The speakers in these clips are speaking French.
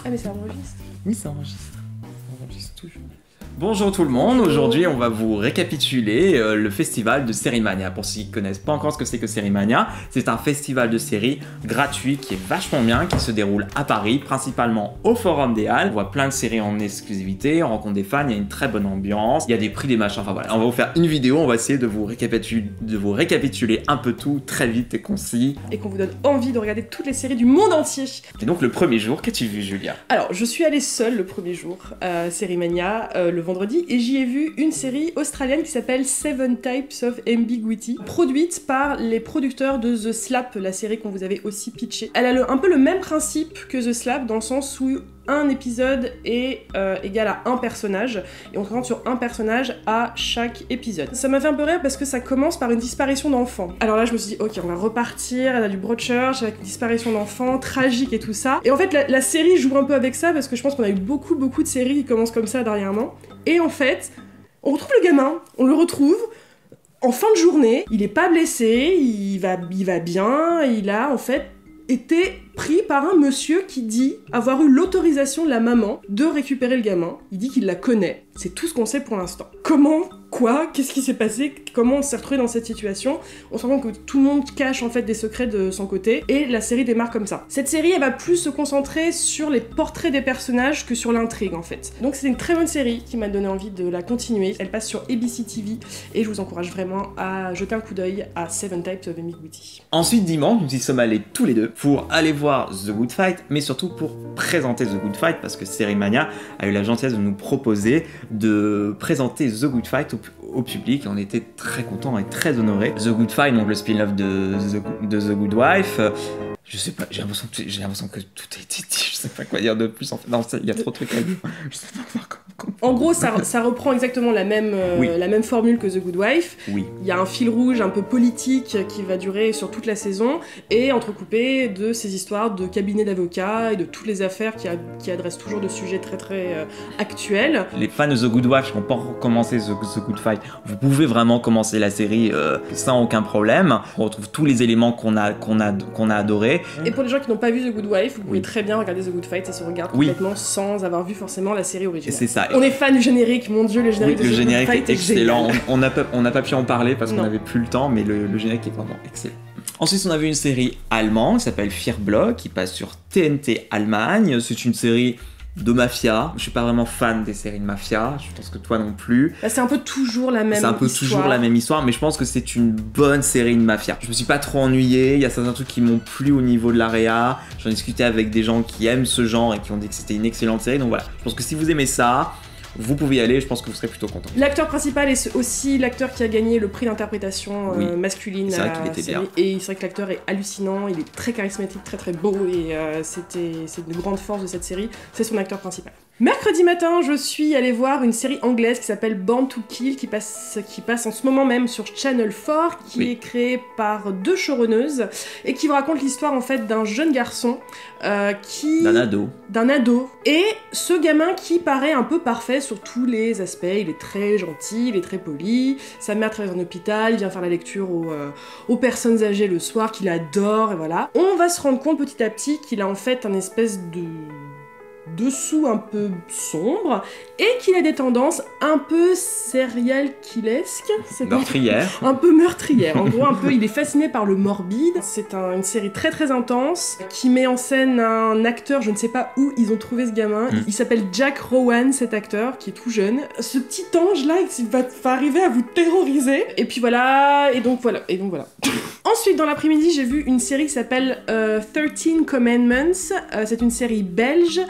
Ah mais ça enregistre. Oui, ça enregistre. Ça enregistre toujours. Bonjour tout le monde, aujourd'hui on va vous récapituler le festival de Sérimania. Pour ceux qui ne connaissent pas encore ce que c'est que Sérimania, c'est un festival de séries gratuit qui est vachement bien, qui se déroule à Paris, principalement au Forum des Halles. On voit plein de séries en exclusivité, on rencontre des fans, il y a une très bonne ambiance, il y a des prix, des machins, enfin voilà. On va vous faire une vidéo, on va essayer de vous récapituler un peu tout, très vite et concis. Et qu'on vous donne envie de regarder toutes les séries du monde entier. Et donc le premier jour, qu'as-tu vu Julia? Alors, je suis allée seule le premier jour à Sérimania, le vendredi, et j'y ai vu une série australienne qui s'appelle Seven Types of Ambiguity, produite par les producteurs de The Slap, la série qu'on vous avait aussi pitchée. Elle a un peu le même principe que The Slap, dans le sens où un épisode est égal à un personnage, et on se concentre sur un personnage à chaque épisode. Ça m'a fait un peu rire parce que ça commence par une disparition d'enfant. Alors là je me suis dit ok, on va repartir, elle a du Broadchurch avec une disparition d'enfant, tragique et tout ça. Et en fait la série joue un peu avec ça parce que je pense qu'on a eu beaucoup de séries qui commencent comme ça dernièrement. Et en fait, on retrouve le gamin, on le retrouve en fin de journée, il est pas blessé, il va bien, il a en fait été pris par un monsieur qui dit avoir eu l'autorisation de la maman de récupérer le gamin. Il dit qu'il la connaît. C'est tout ce qu'on sait pour l'instant. Comment? Quoi? Qu'est-ce qui s'est passé? Comment on s'est retrouvé dans cette situation? On se rend compte que tout le monde cache en fait des secrets de son côté, et la série démarre comme ça. Cette série, elle va plus se concentrer sur les portraits des personnages que sur l'intrigue en fait. Donc c'est une très bonne série qui m'a donné envie de la continuer. Elle passe sur ABC TV, et je vous encourage vraiment à jeter un coup d'œil à Seven Types of Ambiguity. Ensuite, dimanche, nous y sommes allés tous les deux pour aller voir The Good Fight, mais surtout pour présenter The Good Fight, parce que Sérimania a eu la gentillesse de nous proposer de présenter The Good Fight au public, et on était très contents et très honorés. The Good Fight, donc le spin-off de The Good Wife, je sais pas, j'ai l'impression que tout a été dit, je sais pas quoi dire de plus en fait, non, il y a trop de trucs à dire, je sais pas comment. En gros, ça reprend exactement la même formule que The Good Wife. Oui. Il y a un fil rouge un peu politique qui va durer sur toute la saison, et entrecoupé de ces histoires de cabinets d'avocats et de toutes les affaires qui adressent toujours de sujets très actuels. Les fans de The Good Wife qui n'ont pas recommencé The Good Fight, vous pouvez vraiment commencer la série sans aucun problème. On retrouve tous les éléments qu'on a adorés. Et pour les gens qui n'ont pas vu The Good Wife, vous pouvez très bien regarder The Good Fight, ça se regarde complètement sans avoir vu forcément la série originale. C'est ça. On est fan du générique, mon dieu, le générique de The Good Fight est génial. Excellent. On n'a pas pu en parler parce qu'on Non. n'avait plus le temps, mais le générique est vraiment excellent. Ensuite, on a vu une série allemande qui s'appelle Fear Block, qui passe sur TNT Allemagne. C'est une série de mafia. Je suis pas vraiment fan des séries de mafia, je pense que toi non plus. Bah, c'est un peu toujours la même histoire. Toujours la même histoire, mais je pense que c'est une bonne série de mafia. Je me suis pas trop ennuyé, il y a certains trucs qui m'ont plu au niveau de la réa. J'en ai discuté avec des gens qui aiment ce genre et qui ont dit que c'était une excellente série, donc voilà. Je pense que si vous aimez ça, vous pouvez y aller, je pense que vous serez plutôt content. L'acteur principal est aussi l'acteur qui a gagné le prix d'interprétation masculine. C'est vrai qu'il était bien. Et c'est vrai que l'acteur est hallucinant, il est très charismatique, très beau, et c'est une grande force de cette série, c'est son acteur principal. Mercredi matin, je suis allée voir une série anglaise qui s'appelle Born to Kill, qui passe en ce moment même sur Channel 4, qui est créée par deux showrunneuses, et qui vous raconte l'histoire en fait d'un jeune garçon d'un ado. Et ce gamin qui paraît un peu parfait sur tous les aspects, il est très gentil, il est très poli, sa mère travaille dans un hôpital, il vient faire la lecture aux personnes âgées le soir, qu'il adore, et voilà. On va se rendre compte petit à petit qu'il a en fait un espèce de dessous un peu sombre, et qu'il a des tendances un peu serial killesques. Meurtrière. Un peu meurtrière. En gros, il est fasciné par le morbide. C'est une série très intense qui met en scène un acteur, je ne sais pas où ils ont trouvé ce gamin. Il s'appelle Jack Rowan, cet acteur, qui est tout jeune. Ce petit ange-là, il va arriver à vous terroriser. Et puis voilà, et donc voilà. Ensuite, dans l'après-midi, j'ai vu une série qui s'appelle 13 Commandments. C'est une série belge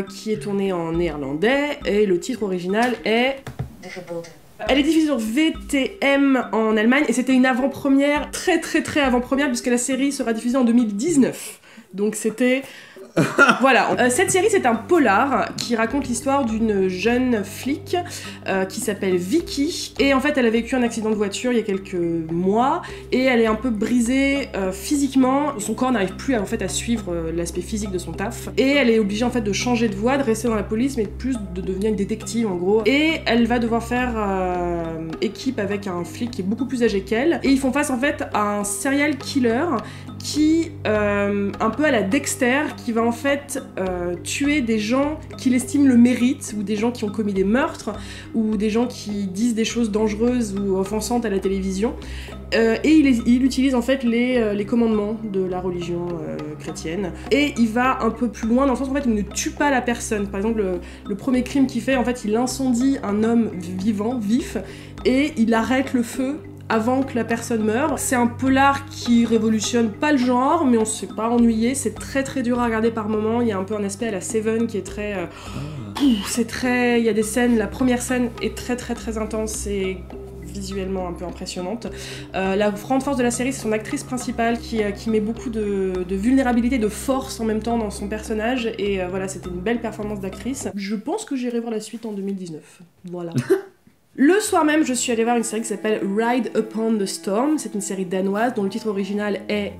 qui est tournée en néerlandais, et le titre original est... Elle est diffusée sur VTM en Allemagne, et c'était une avant-première, très avant-première, puisque la série sera diffusée en 2019. Donc c'était... Voilà, cette série c'est un polar qui raconte l'histoire d'une jeune flic qui s'appelle Vicky, et en fait elle a vécu un accident de voiture il y a quelques mois, et elle est un peu brisée physiquement, son corps n'arrive plus en fait à suivre l'aspect physique de son taf, et elle est obligée en fait de changer de voie, de rester dans la police, mais plus de devenir une détective en gros, et elle va devoir faire équipe avec un flic qui est beaucoup plus âgé qu'elle, et ils font face en fait à un serial killer qui, un peu à la Dexter, qui va en fait tuer des gens qu'il estime le méritent, ou des gens qui ont commis des meurtres, ou des gens qui disent des choses dangereuses ou offensantes à la télévision. Et il utilise en fait les commandements de la religion chrétienne. Et il va un peu plus loin dans le sens où en fait, il ne tue pas la personne. Par exemple, le premier crime qu'il fait, en fait, il incendie un homme vif, et il arrête le feu avant que la personne meure. C'est un polar qui révolutionne pas le genre, mais on s'est pas ennuyé. C'est très très dur à regarder par moments. Il y a un peu un aspect à la Seven qui est très... c'est très... Il y a des scènes... La première scène est très très très intense et visuellement un peu impressionnante. La grande force de la série, c'est son actrice principale qui met beaucoup de vulnérabilité, de force en même temps dans son personnage. Et voilà, c'était une belle performance d'actrice. Je pense que j'irai voir la suite en 2019. Voilà. Le soir même, je suis allée voir une série qui s'appelle Ride Upon the Storm. C'est une série danoise dont le titre original est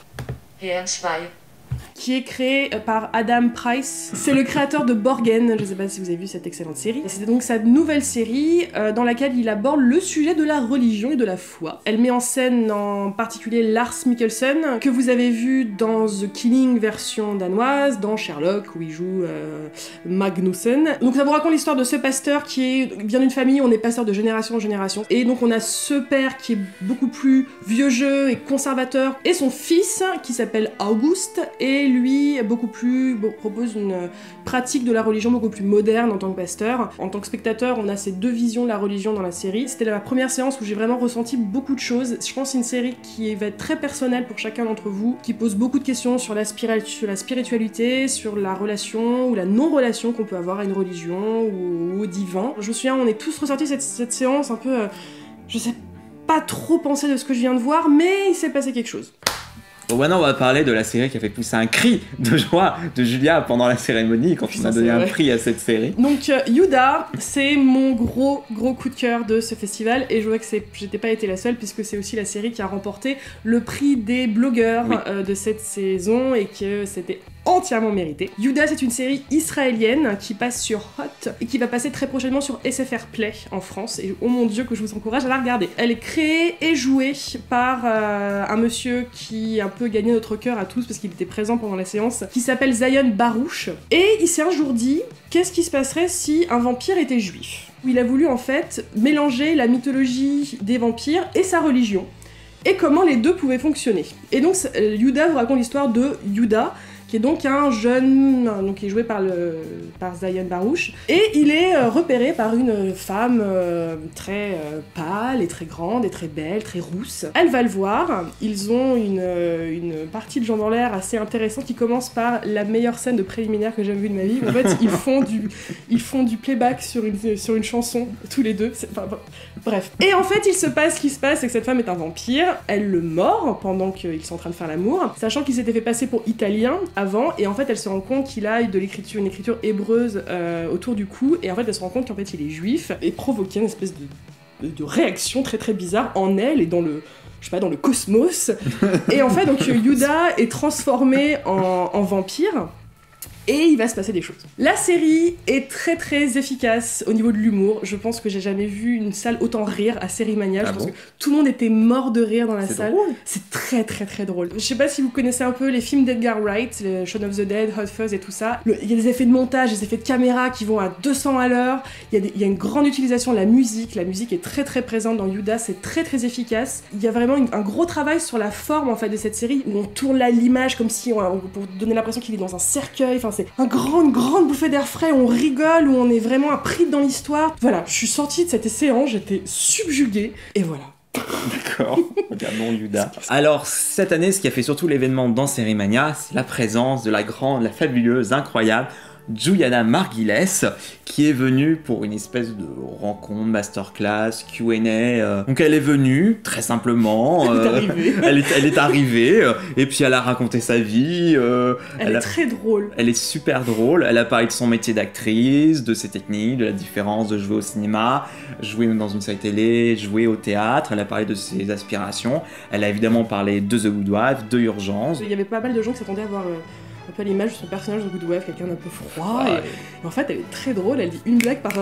qui est créé par Adam Price. C'est le créateur de Borgen, je ne sais pas si vous avez vu cette excellente série. C'était donc sa nouvelle série dans laquelle il aborde le sujet de la religion et de la foi. Elle met en scène en particulier Lars Mikkelsen, que vous avez vu dans The Killing version danoise, dans Sherlock où il joue Magnussen. Donc ça vous raconte l'histoire de ce pasteur qui vient d'une famille où on est pasteur de génération en génération. Et donc on a ce père qui est beaucoup plus vieux jeu et conservateur, et son fils qui s'appelle August, et lui propose une pratique de la religion beaucoup plus moderne en tant que pasteur. En tant que spectateur, on a ces deux visions de la religion dans la série. C'était la première séance où j'ai vraiment ressenti beaucoup de choses. Je pense que c'est une série qui va être très personnelle pour chacun d'entre vous, qui pose beaucoup de questions sur la spiritualité, sur la relation ou la non-relation qu'on peut avoir à une religion ou au divin. Je me souviens, on est tous ressortis cette séance un peu... je sais pas trop penser de ce que je viens de voir, mais il s'est passé quelque chose. Bon, maintenant on va parler de la série qui a fait pousser un cri de joie de Julia pendant la cérémonie quand on a donné un prix à cette série. Donc Yuda, c'est mon gros coup de cœur de ce festival, et je vois que j'étais pas été la seule puisque c'est aussi la série qui a remporté le prix des blogueurs de cette saison, et que c'était entièrement mérité. Yuda, c'est une série israélienne qui passe sur Hot et qui va passer très prochainement sur SFR Play en France, et oh mon dieu que je vous encourage à la regarder. Elle est créée et jouée par un monsieur qui a un peu gagné notre cœur à tous parce qu'il était présent pendant la séance, qui s'appelle Zion Baruch, et il s'est un jour dit qu'est-ce qui se passerait si un vampire était juif. Il a voulu en fait mélanger la mythologie des vampires et sa religion, et comment les deux pouvaient fonctionner. Et donc Yuda vous raconte l'histoire de Yuda, qui est donc un jeune, donc qui est joué par Zion Baruch, et il est repéré par une femme très pâle et très grande et très belle, très rousse. Elle va le voir, ils ont une partie de jambes en l'air assez intéressante qui commence par la meilleure scène de préliminaire que j'ai vue de ma vie. En fait, ils font du playback sur une chanson, tous les deux. Bref. Et en fait, il se passe ce qui se passe, c'est que cette femme est un vampire, elle le mord pendant qu'ils sont en train de faire l'amour, sachant qu'il s'était fait passer pour italien avant, et en fait elle se rend compte qu'il a une écriture hébreuse autour du cou, et en fait elle se rend compte qu'en fait il est juif, et provoquer une espèce de réaction très très bizarre en elle et dans le cosmos. Et en fait donc Yuda est transformé en vampire, et il va se passer des choses. La série est très très efficace au niveau de l'humour. Je pense que j'ai jamais vu une salle autant rire à Série Mania. Je pense que tout le monde était mort de rire dans la salle. Drôle. C'est très très très drôle. Je sais pas si vous connaissez un peu les films d'Edgar Wright, Shaun of the Dead, Hot Fuzz et tout ça. Il y a des effets de montage, des effets de caméra qui vont à 200 à l'heure. Il y a une grande utilisation de la musique. La musique est très très présente dans Yuda, c'est très très efficace. Il y a vraiment un gros travail sur la forme en fait de cette série, où on tourne l'image comme si pour donner l'impression qu'il est dans un cercueil. Enfin, c'est une grande bouffée d'air frais, on rigole, où on est vraiment pris dans l'histoire. Voilà, je suis sortie de cette séance, j'étais subjuguée, et voilà. D'accord, regardons Yuda. Alors, cette année, ce qui a fait surtout l'événement dans Série Mania, c'est la présence de la grande, la fabuleuse, incroyable Juliana Margulies, qui est venue pour une espèce de rencontre, masterclass, Q&A. Donc elle est venue, très simplement. Elle est arrivée, et puis elle a raconté sa vie. Elle est très drôle. Elle est super drôle. Elle a parlé de son métier d'actrice, de ses techniques, de la différence de jouer au cinéma, jouer dans une série télé, jouer au théâtre. Elle a parlé de ses aspirations. Elle a évidemment parlé de The Good Wife, de Urgence. Il y avait pas mal de gens qui s'attendaient à voir un peu à l'image de son personnage de Good Wife, quelqu'un d'un peu froid, et en fait elle est très drôle, elle dit une blague par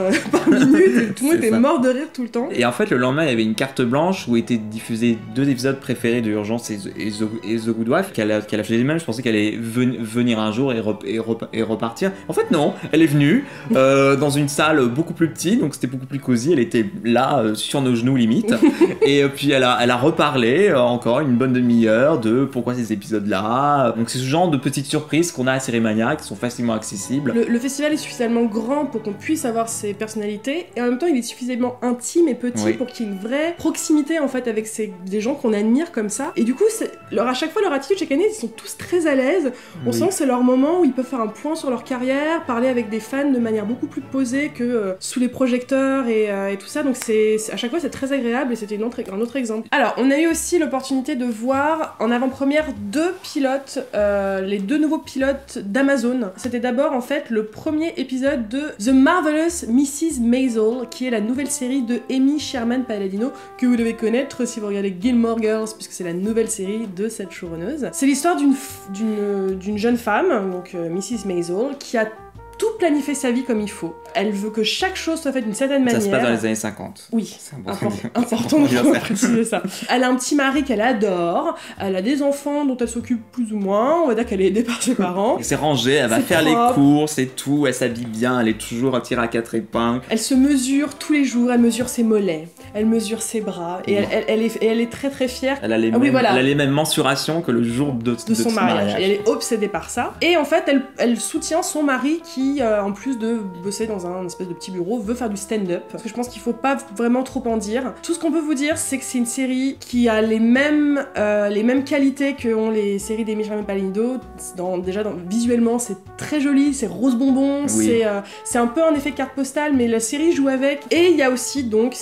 minute, et tout le monde est mort de rire tout le temps. Et en fait le lendemain il y avait une carte blanche où étaient diffusés 2 épisodes préférés de Urgence et The Good Wife, qu'elle a fait les mêmes, je pensais qu'elle allait venir un jour et repartir. En fait non, elle est venue dans une salle beaucoup plus petite, donc c'était beaucoup plus cosy, elle était là sur nos genoux limite, et puis elle a reparlé encore une bonne demi-heure de pourquoi ces épisodes-là. Donc c'est ce genre de petites surprises qu'on a à Série Mania qui sont facilement accessibles. Le festival est suffisamment grand pour qu'on puisse avoir ces personnalités, et en même temps il est suffisamment intime et petit pour qu'il y ait une vraie proximité en fait avec des gens qu'on admire comme ça. Et du coup, à chaque fois leur attitude chaque année, ils sont tous très à l'aise. On sent que c'est leur moment où ils peuvent faire un point sur leur carrière, parler avec des fans de manière beaucoup plus posée que sous les projecteurs et tout ça. Donc à chaque fois c'est très agréable, et c'était un autre exemple. Alors on a eu aussi l'opportunité de voir en avant-première 2 pilotes, les 2 nouveaux pilotes d'Amazon. C'était d'abord en fait le premier épisode de The Marvelous Mrs. Maisel, qui est la nouvelle série de Amy Sherman Palladino, que vous devez connaître si vous regardez Gilmore Girls, puisque c'est la nouvelle série de cette showrunneuse. C'est l'histoire d'une jeune femme, donc Mrs. Maisel, qui a tout planifié sa vie comme il faut. Elle veut que chaque chose soit faite d'une certaine manière. Ça se passe dans les années 50. Oui, c'est important de préciser ça. Elle a un petit mari qu'elle adore, elle a des enfants dont elle s'occupe plus ou moins, on va dire qu'elle est aidée par ses parents. Elle s'est rangée, elle va faire les courses et tout, elle s'habille bien, elle est toujours tirée à 4 épingles. Elle se mesure tous les jours, elle mesure ses mollets, elle mesure ses bras, et elle est très très fière. Elle a les, elle a les mêmes mensurations que le jour de son mariage. Et elle est obsédée par ça. Et en fait, elle soutient son mari qui, en plus de bosser dans un espèce de petit bureau, veut faire du stand-up. Parce que je pense qu'il faut pas vraiment trop en dire. Tout ce qu'on peut vous dire, c'est que c'est une série qui a les mêmes qualités que ont les séries d'Amy Sherman Palladino. Visuellement, c'est très joli, c'est rose bonbon, c'est un peu un effet carte postale, mais la série joue avec. Et il y a aussi donc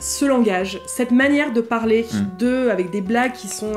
ce langage, cette manière de parler avec des blagues qui sont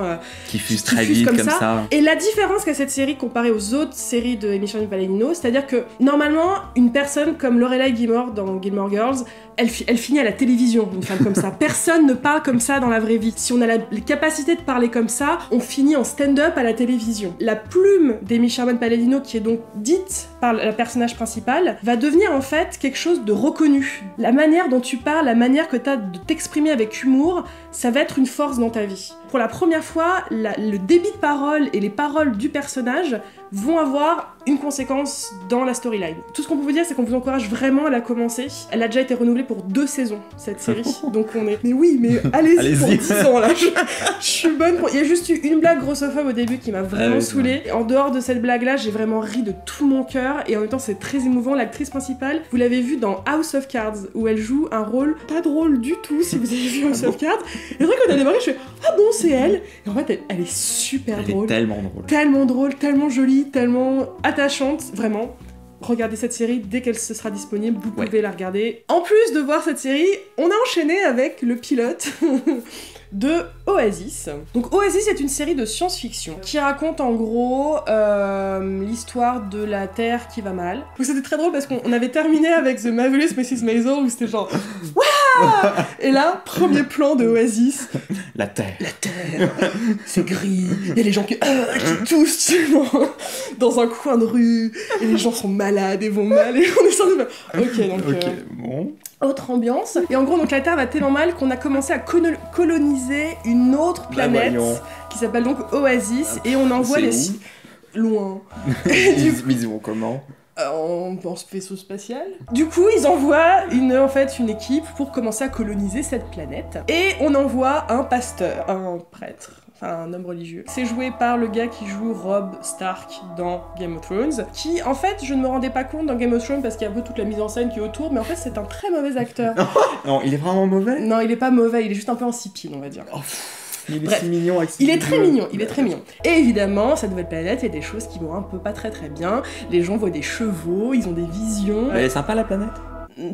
qui fusent très vite comme ça. Et la différence qu'a cette série comparée aux autres séries de Amy Sherman Palladino, c'est-à-dire que normalement une personne comme Lorelai Gilmore dans Gilmore Girls, elle finit à la télévision, une femme comme ça. Personne ne parle comme ça dans la vraie vie. Si on a les capacités de parler comme ça, on finit en stand-up à la télévision. La plume d'Amy Sherman Palladino, qui est donc dite par le personnage principal, va devenir en fait quelque chose de reconnu. La manière dont tu parles, la manière que tu as de t'exprimer avec humour, ça va être une force dans ta vie. Pour la première fois, le débit de parole et les paroles du personnage vont avoir une conséquence dans la storyline. Tout ce qu'on peut vous dire, c'est qu'on vous encourage vraiment à la commencer. Elle a déjà été renouvelée pour 2 saisons, cette série. Donc on est... Mais oui, mais allez-y pour 10 ans, là. Je suis bonne pour... Il y a juste eu une blague grossophobe au début qui m'a vraiment saoulée. En dehors de cette blague-là, j'ai vraiment ri de tout mon cœur. Et en même temps, c'est très émouvant. L'actrice principale, vous l'avez vue dans House of Cards, où elle joue un rôle pas drôle du tout, si vous avez vu House of Cards. Et c'est vrai qu'on a démarré, je fais « Ah bon, c'est elle ?» Et en fait, elle est super drôle. Elle est tellement drôle. Tellement drôle, tellement jolie, tellement attachante, vraiment. Regardez cette série dès qu'elle se sera disponible, vous pouvez la regarder. En plus de voir cette série, on a enchaîné avec le pilote de Oasis. Donc Oasis est une série de science-fiction qui raconte en gros l'histoire de la Terre qui va mal. Donc c'était très drôle parce qu'on avait terminé avec The Marvelous Mrs. Maisel où c'était genre Wouah! Et là, premier plan de Oasis. La Terre. La Terre. C'est gris. Il y a les gens qui toussent dans un coin de rue. Et les gens sont malades et vont mal. Et on est sorti de... Ok, donc... bon... Autre ambiance. Et en gros, donc la Terre va tellement mal qu'on a commencé à coloniser une autre planète qui s'appelle donc Oasis. Et on envoie loin. Mais ils vont comment? En vaisseau spatial. Du coup, ils envoient une équipe pour commencer à coloniser cette planète. Et on envoie un pasteur, un prêtre. Enfin, un homme religieux. C'est joué par le gars qui joue Robb Stark dans Game of Thrones, qui, en fait, je ne me rendais pas compte dans Game of Thrones parce qu'il y a un peu toute la mise en scène qui est autour, mais en fait, c'est un très mauvais acteur. Non, il est vraiment mauvais? Non, il est pas mauvais, il est juste un peu insipide, on va dire. Il est si mignon avec il est très mignon, il est très mignon. Et évidemment, cette nouvelle planète, il y a des choses qui vont un peu pas très très bien. Les gens voient des chevaux, ils ont des visions. Elle est sympa la planète?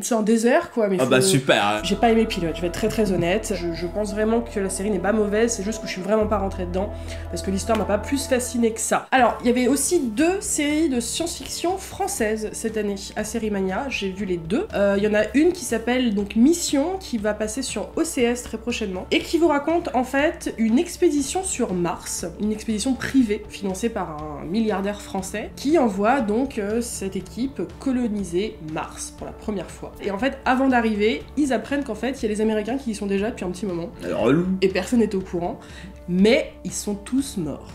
c'est un désert quoi, mais Ah bah super. J'ai pas aimé le pilote, je vais être très très honnête. Je pense vraiment que la série n'est pas mauvaise, c'est juste que je suis vraiment pas rentrée dedans, parce que l'histoire m'a pas plus fascinée que ça. Alors, il y avait aussi 2 séries de science-fiction françaises cette année à Sérimania, j'ai vu les 2. Il y en a une qui s'appelle donc Mission, qui va passer sur OCS très prochainement, et qui vous raconte en fait une expédition sur Mars, une expédition privée financée par un milliardaire français, qui envoie donc cette équipe coloniser Mars pour la première fois. Et en fait, avant d'arriver, ils apprennent qu'en fait, il y a les Américains qui y sont déjà depuis un petit moment. Relou. Et personne n'est au courant. Mais ils sont tous morts.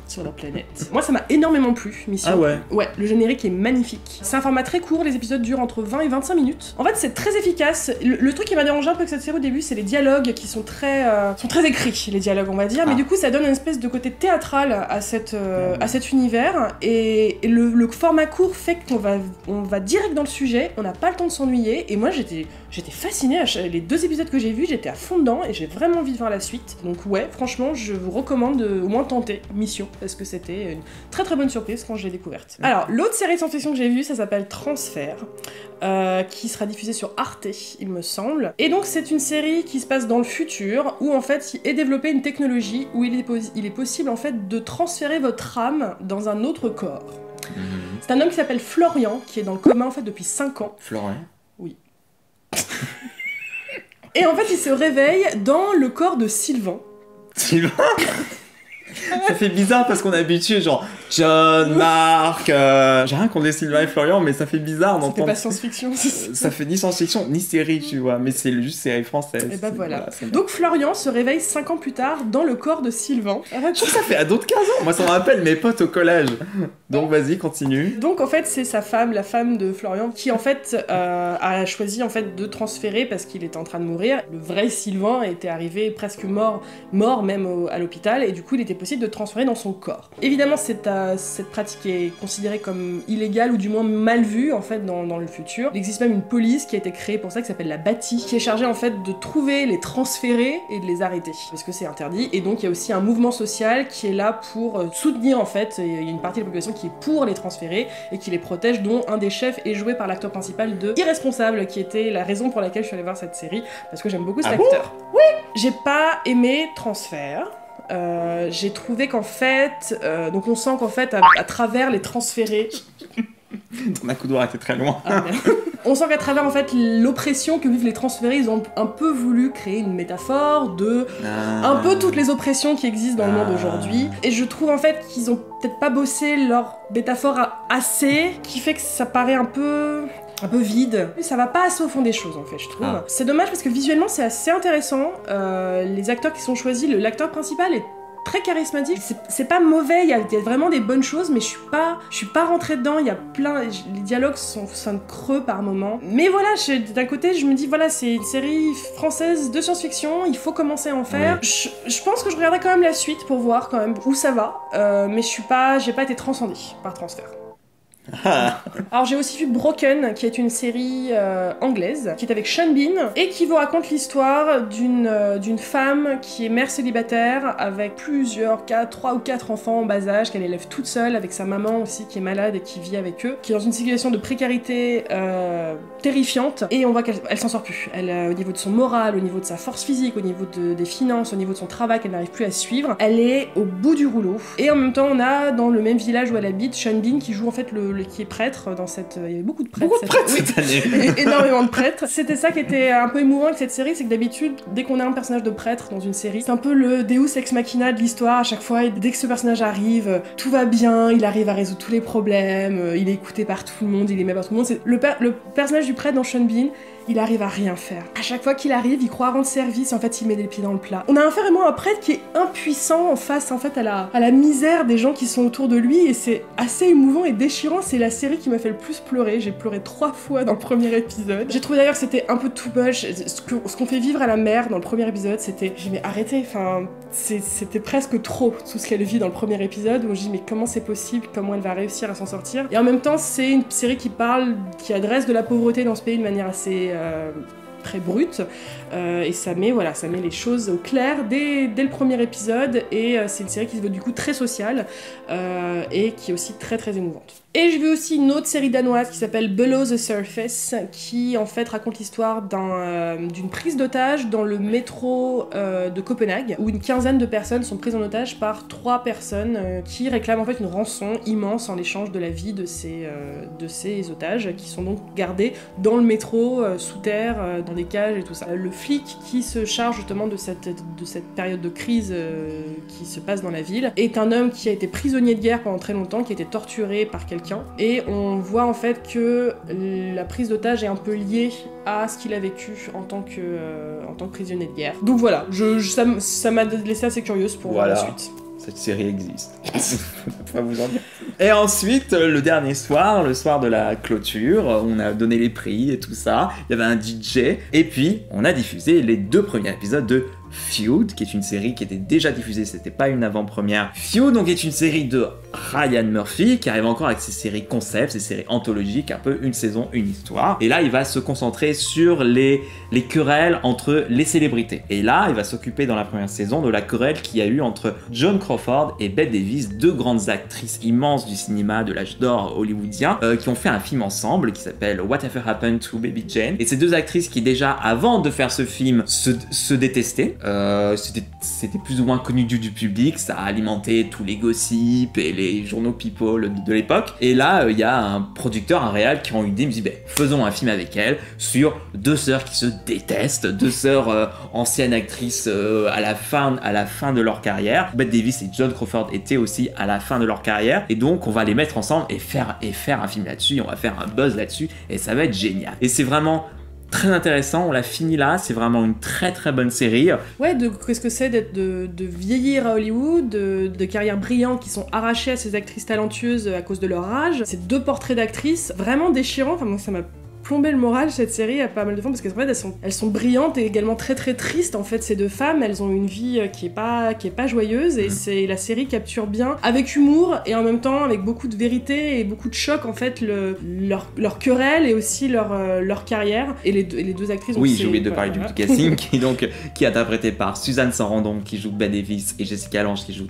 Sur leur planète. Moi ça m'a énormément plu, Mission. Ah ouais. Ouais, le générique est magnifique. C'est un format très court, les épisodes durent entre 20 et 25 minutes. En fait c'est très efficace. Le truc qui m'a dérangé un peu avec cette série au début, c'est les dialogues qui sont très écrits, les dialogues on va dire, mais du coup ça donne une espèce de côté théâtral à cet univers, et le format court fait qu'on va direct dans le sujet, on n'a pas le temps de s'ennuyer, et moi j'étais fascinée, les 2 épisodes que j'ai vus, j'étais à fond dedans, et j'ai vraiment envie de voir la suite. Donc ouais, franchement, je vous recommande de au moins tenter Mission, parce que c'était une très très bonne surprise quand je l'ai découverte. Alors, l'autre série de science-fiction que j'ai vue, ça s'appelle Transfert, qui sera diffusée sur Arte, il me semble. Et donc, c'est une série qui se passe dans le futur, où en fait, est développée une technologie où il est possible en fait de transférer votre âme dans un autre corps. C'est un homme qui s'appelle Florian, qui est dans le coma en fait depuis 5 ans. Florian. Oui. Et en fait, il se réveille dans le corps de Sylvain. Sylvain. Ça fait bizarre parce qu'on est habitué, genre John, Marc, j'ai rien contre les Sylvain et Florian, mais ça fait bizarre d'entendre. C'était pas science-fiction. Ça fait ni science-fiction ni série, tu vois, mais c'est juste série française. Et bah voilà. Donc Florian se réveille 5 ans plus tard dans le corps de Sylvain. Ça fait à d'autres 15 ans. Moi ça me rappelle mes potes au collège. Donc vas-y, continue. Donc en fait c'est sa femme, la femme de Florian, qui en fait a choisi en fait de transférer parce qu'il était en train de mourir. Le vrai Sylvain était arrivé presque mort même à l'hôpital, et du coup il était possible de transférer dans son corps. Évidemment cette pratique est considérée comme illégale, ou du moins mal vue en fait dans le futur. Il existe même une police qui a été créée pour ça, qui s'appelle la BATI, qui est chargée en fait de trouver les transférés et de les arrêter, parce que c'est interdit. Et donc il y a aussi un mouvement social qui est là pour soutenir en fait, il y a une partie de la population qui est pour les transférés et qui les protège, dont un des chefs est joué par l'acteur principal de Irresponsable, qui était la raison pour laquelle je suis allée voir cette série, parce que j'aime beaucoup cet acteur. Oui. J'ai pas aimé Transfert. J'ai trouvé qu'en fait, donc on sent qu'en fait, à travers les transférés, ton accoudoir était très loin. on sent qu'à travers en fait l'oppression que vivent les transférés, ils ont un peu voulu créer une métaphore de un peu toutes les oppressions qui existent dans le monde aujourd'hui. Et je trouve en fait qu'ils ont peut-être pas bossé leur métaphore assez, qui fait que ça paraît un peu vide. Ça va pas assez au fond des choses en fait, je trouve. C'est dommage parce que visuellement c'est assez intéressant. Les acteurs qui sont choisis, l'acteur principal est très charismatique. C'est pas mauvais, il y a vraiment des bonnes choses, mais je suis pas rentrée dedans. Il y a les dialogues sonnent creux par moments. Mais voilà, d'un côté, je me dis voilà, c'est une série française de science-fiction, il faut commencer à en faire. Oui. Je pense que je regarderai quand même la suite pour voir quand même où ça va, mais j'ai pas été transcendée par Transfert. Alors j'ai aussi vu Broken, qui est une série anglaise, qui est avec Sean Bean, et qui vous raconte l'histoire d'une femme qui est mère célibataire avec 3 ou 4 enfants en bas âge, qu'elle élève toute seule, avec sa maman aussi qui est malade et qui vit avec eux, qui est dans une situation de précarité terrifiante, et on voit qu'elle s'en sort plus. Elle, au niveau de son moral, au niveau de sa force physique, au niveau des finances, au niveau de son travail qu'elle n'arrive plus à suivre, elle est au bout du rouleau. Et en même temps on a dans le même village où elle habite Sean Bean qui joue en fait qui est prêtre dans cette... Il y avait beaucoup de prêtres. Cette année. Énormément de prêtres. C'était ça qui était un peu émouvant avec cette série, c'est que d'habitude, dès qu'on a un personnage de prêtre dans une série, c'est un peu le Deus ex machina de l'histoire à chaque fois, et dès que ce personnage arrive, tout va bien, il arrive à résoudre tous les problèmes, il est écouté par tout le monde, il est aimé par tout le monde. Le personnage du prêtre dans Sean Bean, il arrive à rien faire. À chaque fois qu'il arrive, il croit rendre service, en fait il met les pieds dans le plat. On a affaire vraiment à un prêtre qui est impuissant face en fait à la misère des gens qui sont autour de lui, et c'est assez émouvant et déchirant. C'est la série qui m'a fait le plus pleurer. J'ai pleuré 3 fois dans le premier épisode. J'ai trouvé d'ailleurs que c'était un peu too much. Ce qu'on fait vivre à la mère dans le premier épisode, c'était... J'ai dit mais arrêtez, enfin... C'était presque trop tout ce qu'elle vit dans le premier épisode, où je dis mais comment c'est possible, comment elle va réussir à s'en sortir. Et en même temps c'est une série qui adresse de la pauvreté dans ce pays de manière assez très brute, et ça met les choses au clair dès le premier épisode, et c'est une série qui se veut du coup très sociale, et qui est aussi très très émouvante. Et j'ai vu aussi une autre série danoise qui s'appelle Below the Surface, qui en fait raconte l'histoire d'une prise d'otage dans le métro de Copenhague, où une quinzaine de personnes sont prises en otage par 3 personnes qui réclament en fait une rançon immense en échange de la vie de ces otages, qui sont donc gardés dans le métro, sous terre, dans des cages et tout ça. Le flic qui se charge justement de cette période de crise qui se passe dans la ville est un homme qui a été prisonnier de guerre pendant très longtemps, qui a été torturé par quelqu'un, et on voit en fait que la prise d'otage est un peu liée à ce qu'il a vécu en tant que prisonnier de guerre. Donc voilà, ça m'a laissé assez curieuse pour voir la suite. Cette série existe. Pas vous en dire. Et ensuite, le dernier soir, le soir de la clôture, on a donné les prix et tout ça. Il y avait un DJ. Et puis, on a diffusé les 2 premiers épisodes de Feud, qui est une série qui était déjà diffusée, c'était pas une avant-première. Feud, donc, est une série de Ryan Murphy, qui arrive encore avec ses séries concepts, ses séries anthologiques, un peu une saison, une histoire. Et là, il va se concentrer sur les querelles entre les célébrités. Et là, il va s'occuper dans la première saison de la querelle qu'il y a eu entre Joan Crawford et Bette Davis, 2 grandes actrices immenses du cinéma de l'âge d'or hollywoodien, qui ont fait un film ensemble qui s'appelle Whatever Happened to Baby Jane. Et ces 2 actrices qui déjà, avant de faire ce film, se détestaient. C'était plus ou moins connu du public, ça a alimenté tous les gossips et les journaux people de l'époque. Et là, il y a un producteur, un réal qui ont eu l'idée, il me dit faisons un film avec elle sur 2 sœurs qui se détestent, 2 sœurs anciennes actrices à la fin de leur carrière. Bette Davis et Joan Crawford étaient aussi à la fin de leur carrière, et donc on va les mettre ensemble et faire un film là-dessus, on va faire un buzz là-dessus, et ça va être génial. Et c'est vraiment très intéressant, on l'a fini là, c'est vraiment une très très bonne série. Ouais, qu'est-ce que c'est de vieillir à Hollywood, de carrières brillantes qui sont arrachées à ces actrices talentueuses à cause de leur âge. Ces 2 portraits d'actrices vraiment déchirants, enfin moi ça m'a plombé le moral cette série à pas mal de fois, parce qu'en fait elles sont brillantes et également très très tristes. En fait, ces 2 femmes, elles ont une vie qui est pas joyeuse, et c'est la série capture bien avec humour et en même temps avec beaucoup de vérité et beaucoup de choc en fait leur querelle et aussi leur carrière. Et les 2 actrices. Oui, j'ai oublié de parler du casting qui est interprété par Suzanne Sarandon qui joue Bette Davis et Jessica Lange qui joue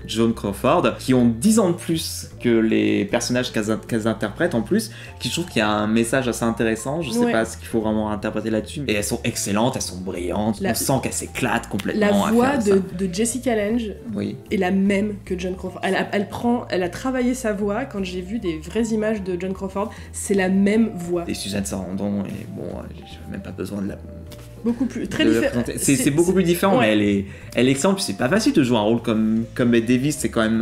Joan Crawford, qui ont 10 ans de plus que les personnages qu'elles interprètent en plus, qui je trouve qu'il y a un message assez intéressant, je sais pas ce qu'il faut vraiment interpréter là-dessus, et elles sont excellentes, elles sont brillantes, on sent qu'elles s'éclatent complètement. La voix de Jessica Lange est la même que Joan Crawford. Elle a travaillé sa voix. Quand j'ai vu des vraies images de Joan Crawford, c'est la même voix. Et Suzanne Sarandon, et bon, j'ai même pas besoin de la... Beaucoup plus très différent. C'est beaucoup plus différent, mais elle est excellente. Puis c'est pas facile de jouer un rôle comme Bette Davis. C'est quand même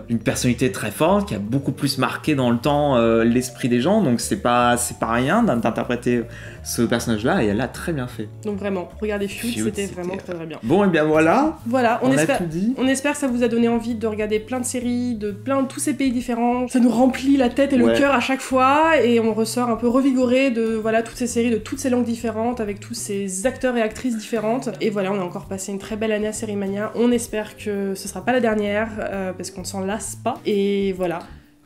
une personnalité très forte qui a beaucoup plus marqué dans le temps l'esprit des gens. Donc c'est pas rien d'interpréter ce personnage-là, et elle l'a très bien fait. Donc vraiment, regardez Feud, c'était vraiment très très bien. Bon, et bien voilà. Voilà, on a tout dit. On espère que ça vous a donné envie de regarder plein de séries de tous ces pays différents. Ça nous remplit la tête et le cœur à chaque fois, et on ressort un peu revigoré de toutes ces séries de toutes ces langues différentes avec tous ces acteurs et actrices différentes. Et voilà, on a encore passé une très belle année à Série Mania. On espère que ce sera pas la dernière parce qu'on s'en lasse pas. Et voilà.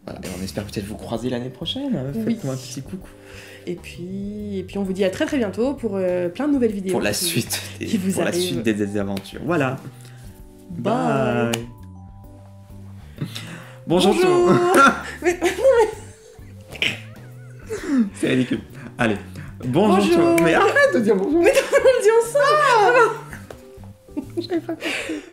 Et on espère peut-être vous croiser l'année prochaine. Faites-moi un petit coucou. Et puis on vous dit à très très bientôt pour plein de nouvelles vidéos. Pour la suite des aventures. Voilà. Bye. Bonjour. C'est ridicule. Allez. Bonjour. Mais arrête de dire bonjour. Mais on le dit ensemble. J'avais pas compris.